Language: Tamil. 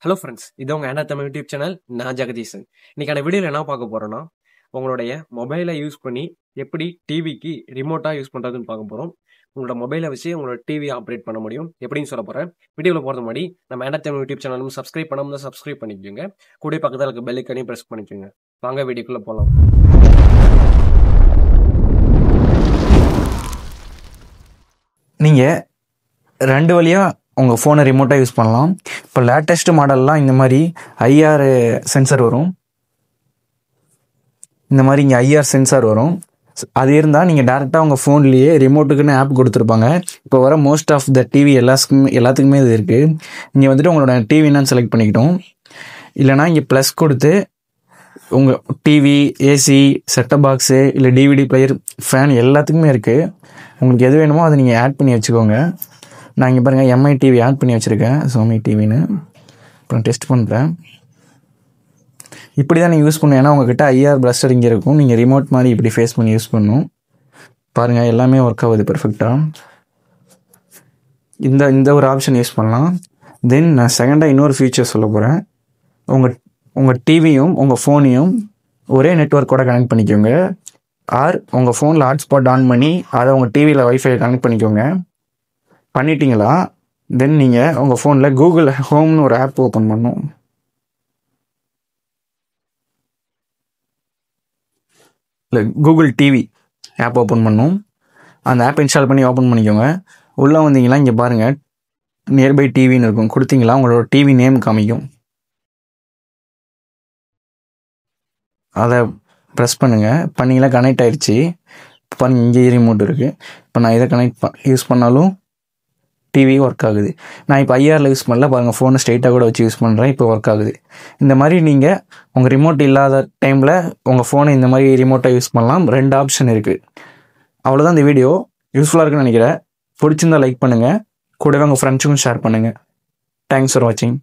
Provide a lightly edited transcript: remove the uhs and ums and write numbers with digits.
ஹலோ ஃப்ரெண்ட்ஸ், இது உங்கள் ஆண்ட்ராய்ட் தமிழ் யூடியூப் சேனல். நான் ஜெகதீஷன். இன்னைக்கான வீடியோவில் என்ன பார்க்க போகிறோன்னா, உங்களுடைய மொபைலை யூஸ் பண்ணி எப்படி டிவிக்கு ரிமோட்டாக யூஸ் பண்ணுறதுன்னு பார்க்க போகிறோம். உங்களோட மொபைலை வச்சு உங்களோட டிவி ஆப்ரேட் பண்ண முடியும் எப்படின்னு சொல்ல போகிறேன். வீடியோவில் போகிறது முன்னாடி நம்ம ஆண்ட்ராய்ட் தமிழ் யூடியூப் சேனலும் சப்ஸ்கிரைப் பண்ணாமல் சப்ஸ்கிரைப் பண்ணிக்கோங்க. கூட பக்கத்தில் இருக்க பெல் ஐக்கானையும் ப்ரெஸ் பண்ணிக்கோங்க. வாங்க வீடியோக்குள்ளே போகலாம். நீங்கள் ரெண்டு வழியாக உங்கள் ஃபோனை ரிமோட்டாக யூஸ் பண்ணலாம். இப்போ லேட்டஸ்ட் மாடல்லாம் இந்த மாதிரி ஐஆர் சென்சார் வரும். இந்த மாதிரி இங்கே ஐஆர் சென்சார் வரும். அது இருந்தால் நீங்கள் டேரெக்டாக உங்கள் ஃபோன்லேயே ரிமோட்டுக்குன்னு ஆப் கொடுத்துருப்பாங்க. இப்போ வர மோஸ்ட் ஆஃப் த டிவி எல்லாத்துக்குமே இது இருக்குது. இங்கே வந்துட்டு உங்களோட டிவி என்னன்னு செலக்ட் பண்ணிக்கிட்டோம். இல்லைனா இங்கே ப்ளஸ் கொடுத்து உங்கள் டிவி, ஏசி, செட்டப் பாக்ஸு, இல்லை டிவிடி பிளேயர், ஃபேன் எல்லாத்துக்குமே இருக்குது. உங்களுக்கு எது வேணுமோ அதை நீங்கள் ஆட் பண்ணி வச்சுக்கோங்க. நான் இங்கே பாருங்கள் எம்ஐ டிவி ஆட் பண்ணி வச்சுருக்கேன், சோனி டிவின்னு. அப்புறம் டெஸ்ட் பண்ணுறேன். இப்படி தான் நீங்கள் யூஸ் பண்ணணும். ஏன்னா உங்கள்கிட்ட ஐஆர் ப்ளஸ்டர் இங்கே இருக்கும். நீங்கள் ரிமோட் மாதிரி இப்படி ஃபேஸ் பண்ணி யூஸ் பண்ணணும். பாருங்கள் எல்லாமே ஒர்க் ஆகுது பர்ஃபெக்டாக. இந்த ஒரு ஆப்ஷன் யூஸ் பண்ணலாம். தென் நான் செகண்டாக இன்னொரு ஃபீச்சர் சொல்ல போகிறேன். உங்கள் டிவியும் உங்கள் ஃபோனையும் ஒரே நெட்வொர்க்கோட கனெக்ட் பண்ணிக்கோங்க. ஆர் உங்கள் ஃபோனில் ஹாட்ஸ்பாட் ஆன் பண்ணி அதை உங்கள் டிவியில் வைஃபை கனெக்ட் பண்ணிக்கோங்க. பண்ணிட்டீங்களா? தென் நீங்கள் உங்கள் ஃபோனில் கூகுள் ஹோம்னு ஒரு ஆப் ஓப்பன் பண்ணணும். இல்லை, கூகுள் டிவி ஆப் ஓப்பன் பண்ணணும். அந்த ஆப் இன்ஸ்டால் பண்ணி ஓப்பன் பண்ணிக்கோங்க. உள்ளே வந்தீங்களா, இங்கே பாருங்கள் நியர்பை டிவின்னு இருக்கும். கொடுத்தீங்களா உங்களோட டிவி நேம் காமிக்கும். அதை ப்ரெஸ் பண்ணுங்கள். பண்ணிங்களா, கனெக்ட் ஆகிடுச்சு. பாருங்கள் இங்கே ரிமோட் இருக்குது. இப்போ நான் இதை யூஸ் பண்ணாலும் டிவி ஒர்க் ஆகுது. நான் இப்போ ஐஆரில் யூஸ் பண்ணல, பாருங்கள் ஃபோனை ஸ்ட்ரெயிட்டாக கூட வச்சு யூஸ் பண்ணுறேன். இப்போ ஒர்க் ஆகுது. இந்த மாதிரி நீங்கள் உங்கள் ரிமோட் இல்லாத டைமில் உங்கள் ஃபோனை இந்த மாதிரி ரிமோட்டாக யூஸ் பண்ணலாம். 2 ஆப்ஷன் இருக்குது. அவ்வளோதான். இந்த வீடியோ யூஸ்ஃபுல்லாக இருக்குன்னு நினைக்கிறேன். பிடிச்சிருந்தால் லைக் பண்ணுங்கள். கூடவே உங்கள் ஃப்ரெண்ட்ஸுக்கும் ஷேர் பண்ணுங்கள். தேங்க்ஸ் ஃபார் வாட்சிங்.